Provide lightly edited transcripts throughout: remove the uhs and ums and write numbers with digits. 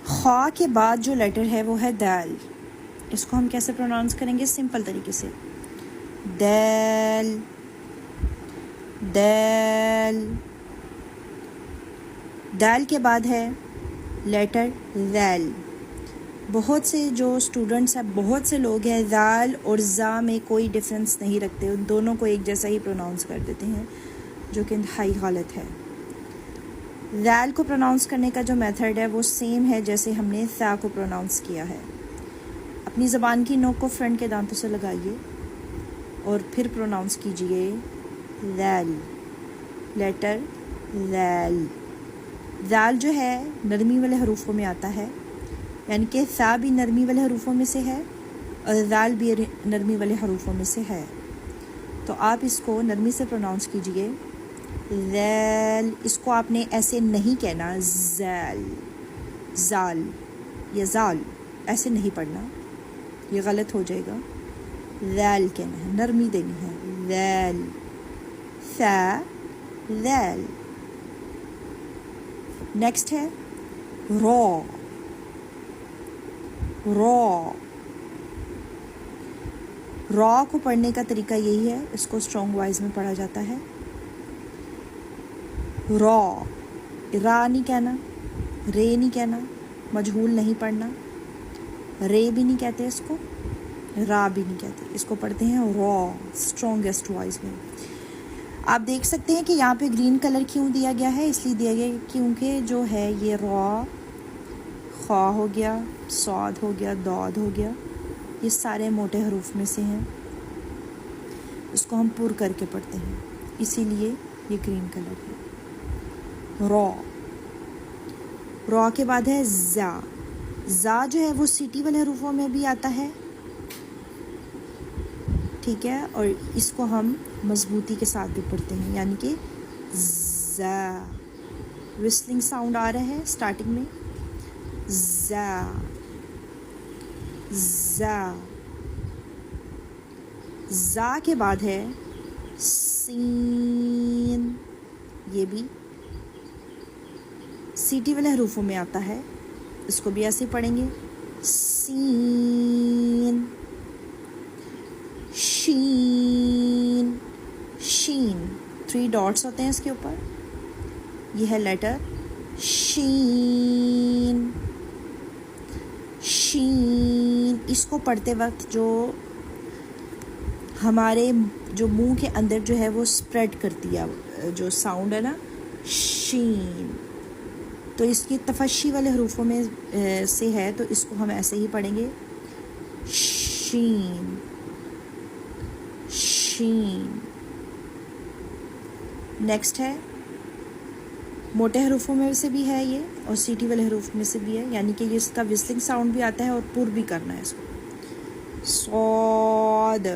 خا کے بعد جو لیٹر ہے وہ ہے دال. اس کو ہم کیسے پروناؤنس کریں گے؟ سمپل طریقے سے دال دال. دال کے بعد ہے لیٹر ذال. بہت سے جو اسٹوڈنٹس ہیں، بہت سے لوگ ہیں ذال اور زا میں کوئی ڈفرینس نہیں رکھتے، ان دونوں کو ایک جیسا ہی پروناؤنس کر دیتے ہیں، جو کہ انتہائی غلط ہے. ذال کو پروناؤنس کرنے کا جو میتھڈ ہے وہ سیم ہے جیسے ہم نے ثا کو پروناؤنس کیا ہے. اپنی زبان کی نوک کو فرنٹ کے دانتوں سے لگائیے اور پھر پروناؤنس کیجئے ذال، لیٹر ذال. ذال جو ہے نرمی والے حروفوں میں آتا ہے، یعنی کہ ثا بھی نرمی والے حروفوں میں سے ہے اور ذال بھی نرمی والے حروفوں میں سے ہے. تو آپ اس کو نرمی سے پروناؤنس کیجئے ذال. اس کو آپ نے ایسے نہیں کہنا زال زال یا زال، ایسے نہیں پڑھنا، یہ غلط ہو جائے گا. ذال کہنا ہے، نرمی دینی ہے. ذال ثا ذال. نیکسٹ ہے را. را را کو پڑھنے کا طریقہ یہی ہے، اس کو اسٹرانگ وائز میں پڑھا جاتا ہے. را را نہیں کہنا، رے نہیں کہنا، مجہول نہیں پڑھنا، رے بھی نہیں کہتے اس کو، را بھی نہیں کہتے، اس کو پڑھتے ہیں را اسٹرانگیسٹ وائز میں. آپ دیکھ سکتے ہیں کہ یہاں پہ گرین کلر کیوں دیا گیا ہے؟ اس لیے دیا گیا کیونکہ جو ہے یہ را، خا ہو گیا، صاد ہو گیا، داد ہو گیا، یہ سارے موٹے حروف میں سے ہیں، اس کو ہم پر کر کے پڑھتے ہیں، اسی لیے یہ گرین کلر ہے. را. را کے بعد ہے زا. زا جو ہے وہ سیٹی والے حروفوں میں بھی آتا ہے، ٹھیک ہے، اور اس کو ہم مضبوطی کے ساتھ بھی پڑھتے ہیں، یعنی کہ زا. وسلنگ ساؤنڈ آ رہا ہے اسٹارٹنگ میں، زا زا. زا کے بعد ہے سین. یہ بھی سیٹی والے حروفوں میں آتا ہے، اس کو بھی ایسے پڑھیں گے سین. شین. شین 3 ڈاٹس ہوتے ہیں اس کے اوپر، یہ ہے لیٹر شین. شین. اس کو پڑھتے وقت جو ہمارے جو منہ کے اندر جو ہے وہ اسپریڈ کرتی ہے جو ساؤنڈ ہے نا، شین، تو اس کی تفشی والے حروفوں میں سے ہے، تو اس کو ہم ایسے ہی پڑھیں گے شین شین. نیکسٹ ہے موٹے حروفوں میں سے بھی ہے یہ اور سیٹی والے حروف میں سے بھی ہے، یعنی کہ اس کا وسلنگ ساؤنڈ بھی آتا ہے اور پر بھی کرنا ہے اس کو. صاد.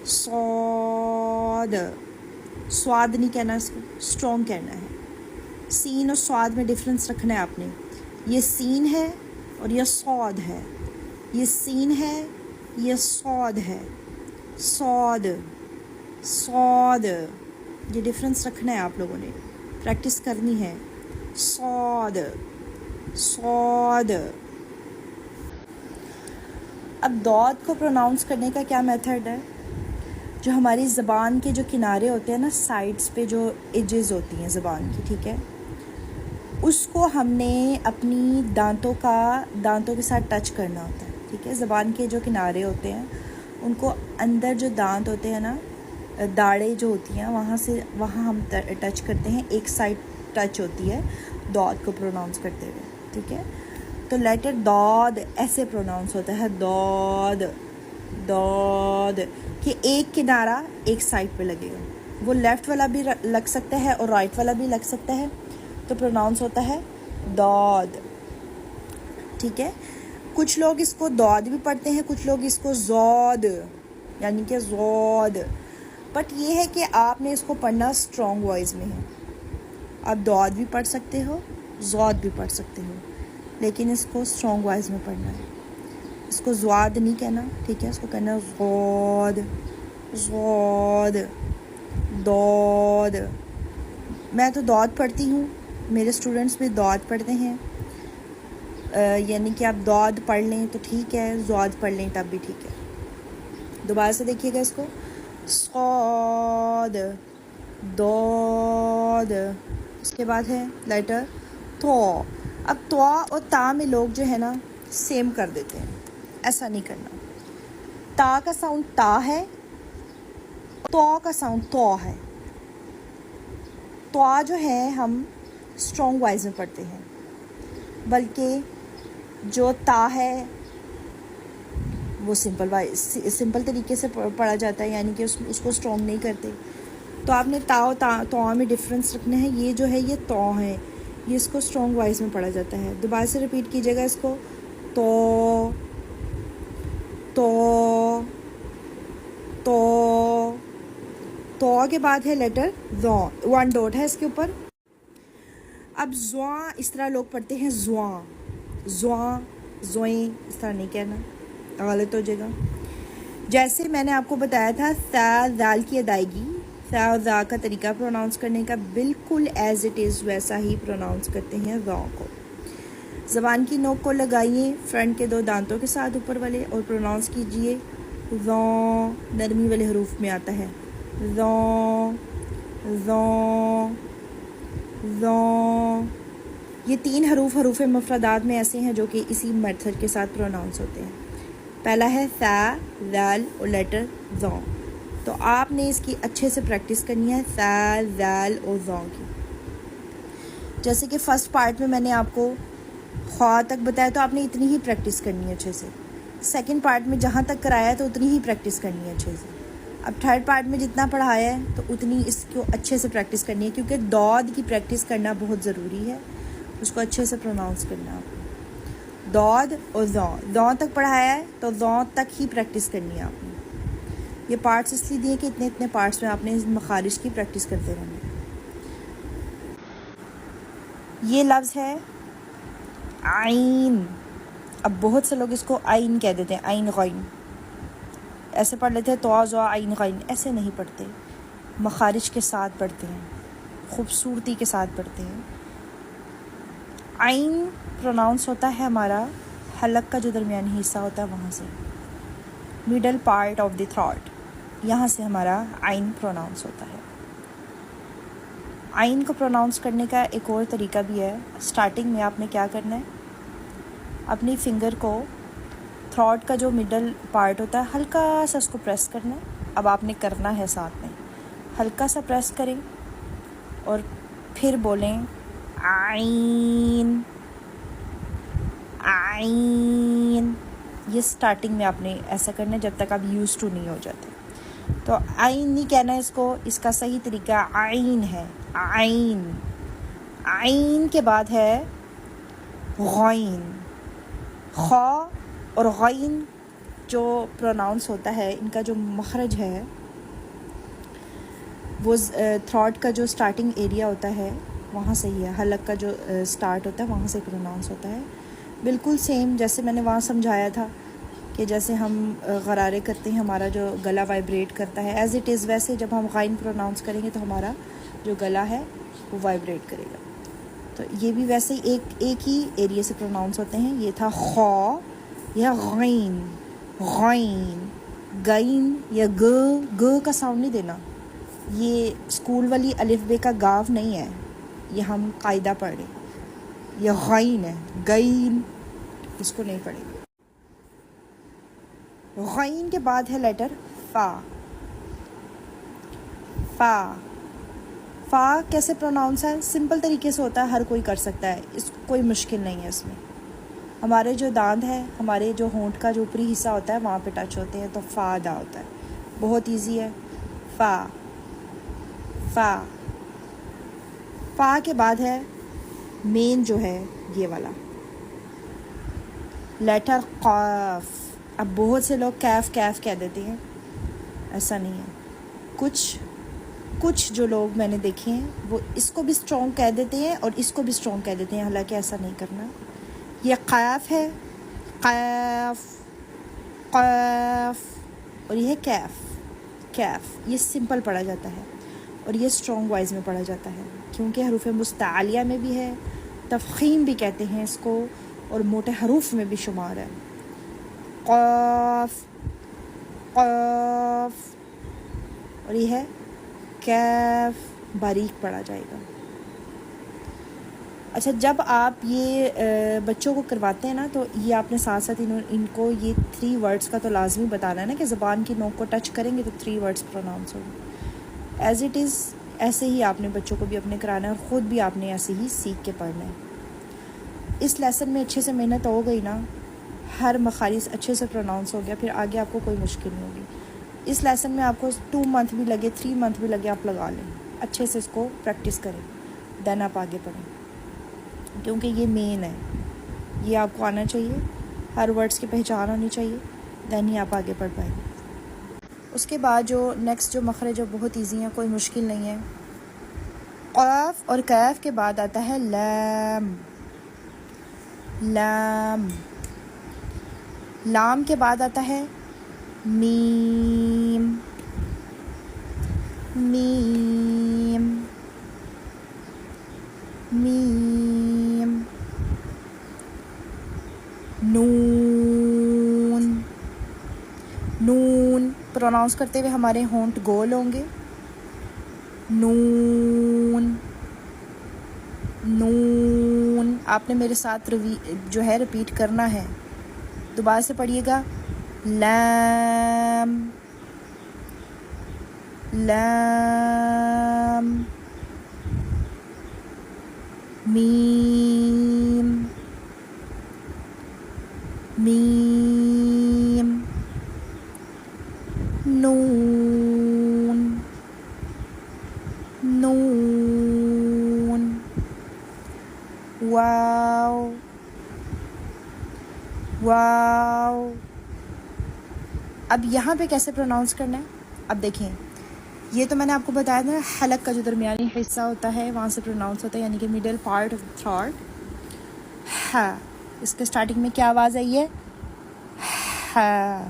صاد. سواد نہیں کہنا، اس کو اسٹرانگ کہنا ہے. سین اور سواد میں ڈفرینس رکھنا ہے آپ نے. یہ سین ہے اور یہ صاد ہے، یہ سین ہے، یہ صاد ہے. صاد صاد، یہ ڈفرینس رکھنا ہے آپ لوگوں نے، پریکٹس کرنی ہے. صاد صاد. اب داد کو پروناؤنس کرنے کا کیا میتھڈ ہے؟ جو ہماری زبان کے جو کنارے ہوتے ہیں نا، سائڈس پہ جو ایجز ہوتی ہیں زبان کی، ٹھیک ہے، اس کو ہم نے اپنی دانتوں کے ساتھ ٹچ کرنا ہوتا ہے، ٹھیک ہے. زبان کے جو کنارے ہوتے ہیں ان کو اندر جو دانت ہوتے ہیں نا، داڑیں جو ہوتی ہیں وہاں ہم ٹچ کرتے ہیں، ایک سائڈ ٹچ ہوتی ہے داد کو پروناؤنس کرتے ہوئے، ٹھیک ہے. تو لیٹر داد ایسے پروناؤنس ہوتا ہے، داد داد، کہ ایک کنارہ ایک سائڈ پہ لگے گا، وہ لیفٹ والا بھی لگ سکتا ہے اور رائٹ والا بھی لگ سکتا ہے، تو پروناؤنس ہوتا ہے داد، ٹھیک ہے. کچھ لوگ اس کو داد بھی پڑھتے ہیں، کچھ لوگ اس کو زود، یعنی کہ زود، بٹ یہ ہے کہ آپ نے اس کو پڑھنا اسٹرانگ وائز میں ہے. آپ داد بھی پڑھ سکتے ہو، زود بھی پڑھ سکتے ہو، لیکن اس کو اسٹرانگ وائز میں پڑھنا ہے. اس کو زواد نہیں کہنا، ٹھیک ہے، اس کو کہنا زود زود. دود، میں تو دود پڑھتی ہوں، میرے اسٹوڈنٹس بھی دود پڑھتے ہیں، یعنی کہ آپ دود پڑھ لیں تو ٹھیک ہے، زواد پڑھ لیں تب بھی ٹھیک ہے. دوبارہ سے دیکھیے گا اس کو، صاد، دود، اس کے بعد ہے لیٹر تو. اب تو اور تا میں لوگ جو ہے نا سیم کر دیتے ہیں، ایسا نہیں کرنا. تا کا ساؤنڈ تا ہے، تو کا ساؤنڈ تو ہے. تو جو ہے ہم اسٹرانگ وائز میں پڑھتے ہیں، بلکہ جو تا ہے وہ سمپل طریقے سے پڑھا جاتا ہے، یعنی کہ اس کو اسٹرانگ نہیں کرتے. تو آپ نے تو میں ڈفرینس رکھنا ہے. یہ جو ہے یہ تو ہے، یہ اس کو اسٹرانگ وائز میں پڑھا جاتا ہے. دوبارہ سے ریپیٹ کیجیے گا اس کو، تو تو تو تو کے بعد ہے لیٹر زو، 1 ڈاٹ ہے اس کے اوپر. اب زواں اس طرح لوگ پڑھتے ہیں، زواں، زواں، زوئیں، اس طرح نہیں کہنا، غلط ہو جائے گا. جیسے میں نے آپ کو بتایا تھا سا زال کی ادائیگی، سا اور زا کا طریقہ پروناؤنس کرنے کا بالکل ایز اٹ از ویسا ہی پروناؤنس کرتے ہیں زا کو. زبان کی نوک کو لگائیے فرنٹ کے 2 دانتوں کے ساتھ اوپر والے اور پروناؤنس کیجئے. زا نرمی والے حروف میں آتا ہے، زا زا زا. یہ 3 حروف مفردات میں ایسے ہیں جو کہ اسی میتھڈ کے ساتھ پروناؤنس ہوتے ہیں. پہلا ہے سا، زال اور لیٹر زا. تو آپ نے اس کی اچھے سے پریکٹس کرنی ہے، سا، زال اور زا کی. جیسے کہ فرسٹ پارٹ میں نے آپ کو خواہ تک بتایا تو آپ نے اتنی ہی پریکٹس کرنی ہے اچھے سے. سیکنڈ پارٹ میں جہاں تک کرایا ہے تو اتنی ہی پریکٹس کرنی ہے اچھے سے. اب تھرڈ پارٹ میں جتنا پڑھایا ہے تو اتنی اس کو اچھے سے پریکٹس کرنی ہے، کیونکہ دود کی پریکٹس کرنا بہت ضروری ہے، اس کو اچھے سے پروناؤنس کرنا. دود اور زاں تک پڑھایا ہے تو زاں تک ہی پریکٹس کرنی ہے آپ نے. یہ پارٹس اس لیے دیے کہ اتنے پارٹس میں آپ نے مخارج کی پریکٹس کرتے رہنا ہے. یہ لفظ ہے عین. اب بہت سے لوگ اس کو عین کہہ دیتے ہیں، عین غین ایسے پڑھ لیتے ہیں، تو زا عین غین ایسے نہیں پڑھتے، مخارج کے ساتھ پڑھتے ہیں، خوبصورتی کے ساتھ پڑھتے ہیں. عین پروناؤنس ہوتا ہے ہمارا حلق کا جو درمیانی حصہ ہوتا ہے وہاں سے، middle part of the throat, یہاں سے ہمارا عین پروناؤنس ہوتا ہے. عین کو پروناؤنس کرنے کا ایک اور طریقہ بھی ہے. سٹارٹنگ میں آپ نے کیا کرنا ہے، اپنی فنگر کو تھروٹ کا جو مڈل پارٹ ہوتا ہے ہلکا سا اس کو پریس کرنا ہے. اب آپ نے کرنا ہے ساتھ میں ہلکا سا پریس کریں اور پھر بولیں عین، عین. یہ سٹارٹنگ میں آپ نے ایسا کرنا ہے جب تک آپ یوز ٹو نہیں ہو جاتے. تو عین نہیں کہنا ہے اس کو، اس کا صحیح طریقہ عین ہے، عین. عین کے بعد ہے غین. خا اور غین جو پروناؤنس ہوتا ہے، ان کا جو مخرج ہے وہ تھروٹ کا جو سٹارٹنگ ایریا ہوتا ہے وہاں سے ہی ہے، حلق کا جو سٹارٹ ہوتا ہے وہاں سے پروناؤنس ہوتا ہے. بالکل سیم جیسے میں نے وہاں سمجھایا تھا کہ جیسے ہم غرارے کرتے ہیں ہمارا جو گلا وائبریٹ کرتا ہے، ایز اٹ از ویسے جب ہم غین پروناؤنس کریں گے تو ہمارا جو گلا ہے وہ وائبریٹ کرے گا. تو یہ بھی ویسے ہی ایک ہی ایریا سے پروناؤنس ہوتے ہیں. یہ تھا خا یا غین، غین، گین یا گ کا ساؤنڈ نہیں دینا. یہ اسکول والی الف بے کا گاو نہیں ہے، یہ ہم قاعدہ پڑھ رہے ہیں. یہ غین ہے، گین اس کو نہیں پڑھیں گے. غین کے بعد ہے لیٹر فا. فا، فا کیسے پروناؤنس ہے؟ سمپل طریقے سے ہوتا ہے، ہر کوئی کر سکتا ہے، اس کوئی مشکل نہیں ہے اس میں. ہمارے جو دانت ہے، ہمارے جو ہونٹ کا جو اوپری حصہ ہوتا ہے وہاں پہ ٹچ ہوتے ہیں تو فا ادا ہوتا ہے. بہت ایزی ہے. فا، فا. فا کے بعد ہے مین جو ہے یہ والا لیٹر قاف. اب بہت سے لوگ کیف کیف کہہ دیتے ہیں، ایسا نہیں ہے. کچھ جو لوگ میں نے دیکھے ہیں وہ اس کو بھی اسٹرانگ کہہ دیتے ہیں اور اس کو بھی اسٹرانگ کہہ دیتے ہیں، حالانکہ ایسا نہیں کرنا. یہ قاف ہے، قاف، قاف. اور یہ ہے کیف، کیف. یہ سمپل پڑھا جاتا ہے اور یہ اسٹرانگ وائز میں پڑھا جاتا ہے کیونکہ حروف مستعلیہ میں بھی ہے، تفخیم بھی کہتے ہیں اس کو، اور موٹے حروف میں بھی شمار ہے. قاف قاف، اور یہ ہے کیف، باریک پڑھا جائے گا. اچھا جب آپ یہ بچوں کو کرواتے ہیں نا تو یہ آپ نے ساتھ ساتھ ان کو یہ 3 ورڈز کا تو لازمی بتانا ہے نا کہ زبان کی نوک کو ٹچ کریں گے تو 3 ورڈز پروناؤنس ہوں گے. ایز اٹ از ایسے ہی آپ نے بچوں کو بھی اپنے کرانا ہے اور خود بھی آپ نے ایسے ہی سیکھ کے پڑھنا ہے. اس لیسن میں اچھے سے محنت ہو گئی نا، ہر مخارج اچھے سے پروناؤنس ہو گیا، پھر آگے آپ کو کوئی مشکل نہیں ہوگی. اس لیسن میں آپ کو 2 منتھ بھی لگے 3 منتھ بھی لگے، آپ لگا لیں، اچھے سے اس کو پریکٹس کریں، دین آپ آگے پڑھیں، کیونکہ یہ مین ہے. یہ آپ کو آنا چاہیے، ہر ورڈز کی پہچان ہونی چاہیے، دین ہی آپ آگے پڑھ پائیں گے. اس کے بعد جو نیکسٹ جو مخرج ہے بہت ایزی ہیں، کوئی مشکل نہیں ہے. قاف اور کیف کے بعد آتا ہے لام. لام لام کے بعد آتا ہے میم. میم میم نون. نون پروناؤنس کرتے ہوئے ہمارے ہونٹ گول ہوں گے. نون نون. آپ نے میرے ساتھ جو ہے ریپیٹ کرنا ہے. دوبارہ سے پڑھیے گا. لام لام میم میم نون نون واو واو. اب یہاں پہ کیسے پروناؤنس کرنا ہے؟ اب دیکھیں، یہ تو میں نے آپ کو بتایا تھا حلق کا جو درمیانی حصہ ہوتا ہے وہاں سے پروناؤنس ہوتا ہے، یعنی کہ مڈل پارٹ آف تھروٹ. ہاں، اس کے سٹارٹنگ میں کیا آواز آئی ہے؟ ہاں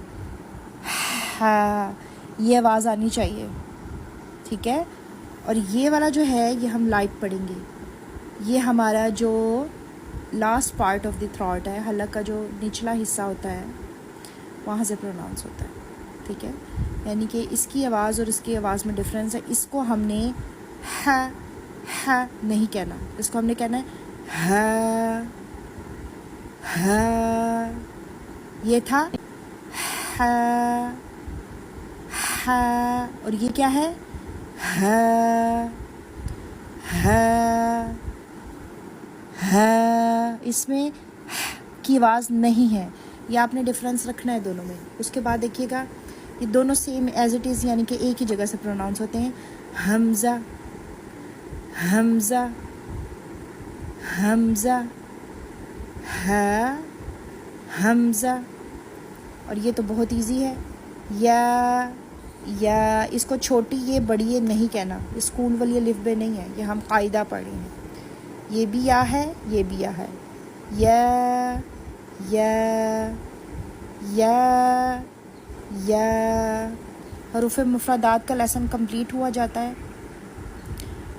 ہاں، یہ آواز آنی چاہیے، ٹھیک ہے. اور یہ والا جو ہے یہ ہم لائٹ پڑھیں گے. یہ ہمارا جو last part of the throat ہے، حلق کا جو نچلا حصہ ہوتا ہے وہاں سے پروناؤنس ہوتا ہے، ٹھیک ہے. یعنی کہ اس کی آواز اور اس کی آواز میں ڈفرینس ہے. اس کو ہم نے ہا نہیں کہنا، اس کو ہم نے کہنا ہے ہا ہا. یہ تھا ہا ہا، اور یہ کیا ہے؟ ہا ہا ہا. اس میں کی آواز نہیں ہے، یہ آپ نے ڈفرینس رکھنا ہے دونوں میں. اس کے بعد دیکھیے گا یہ دونوں سیم ایز اٹ از، یعنی کہ ایک ہی جگہ سے پروناؤنس ہوتے ہیں. حمزہ حمزہ حمزہ ہا حمزہ. اور یہ تو بہت ایزی ہے. یا اس کو چھوٹی یہ بڑی یہ نہیں کہنا، اسکول والی الف بے نہیں ہے، یہ ہم قاعدہ پڑھ رہے ہیں. یہ بھی یا ہے، یہ بھی یا ہے. یا حروف مفردات کا لیسن کمپلیٹ ہوا جاتا ہے.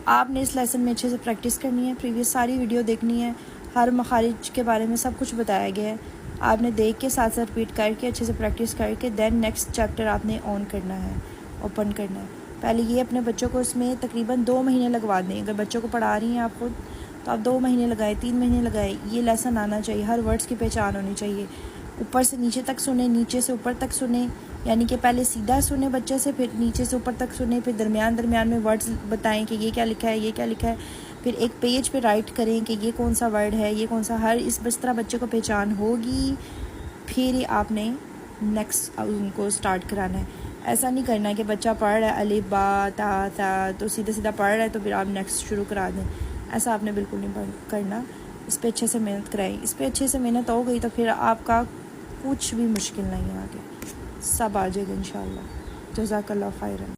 آپ نے اس لیسن میں اچھے سے پریکٹس کرنی ہے، پریویس ساری ویڈیو دیکھنی ہے، ہر مخارج کے بارے میں سب کچھ بتایا گیا ہے. آپ نے دیکھ کے ساتھ ساتھ ریپیٹ کر کے اچھے سے پریکٹس کر کے دین نیکسٹ چیپٹر آپ نے آن کرنا ہے، اوپن کرنا ہے. پہلے یہ اپنے بچوں کو اس میں تقریباً 2 مہینے لگوا دیں. اگر بچوں کو پڑھا رہی ہیں آپ خود تو آپ 2 مہینے لگائیں، 3 مہینے لگائیں. یہ لیسن آنا چاہیے، ہر ورڈز کی پہچان ہونی چاہیے. اوپر سے نیچے تک سنیں، نیچے سے اوپر تک سنیں، یعنی کہ پہلے سیدھا سنیں بچے سے، پھر نیچے سے اوپر تک سنیں، پھر درمیان میں ورڈز بتائیں کہ یہ کیا لکھا ہے، یہ کیا لکھا ہے. پھر ایک پیج پہ رائٹ کریں کہ یہ کون سا ورڈ ہے، یہ کون سا، ہر اس طرح بچے کو پہچان ہوگی. پھر ہی آپ نے نیکسٹ ان کو سٹارٹ کرانا ہے. ایسا نہیں کرنا کہ بچہ پڑھ رہا ہے الف با تا تو سیدھا پڑھ رہا ہے تو پھر آپ نیکسٹ شروع کرا دیں. ایسا آپ نے بالکل نہیں کرنا. اس پہ اچھے سے محنت کرائیں. اس پہ اچھے سے محنت ہو گئی تو پھر آپ کا کچھ بھی مشکل نہیں ہے، آگے سب آ جائے گا انشاءاللہ. جزاک اللہ خیرا.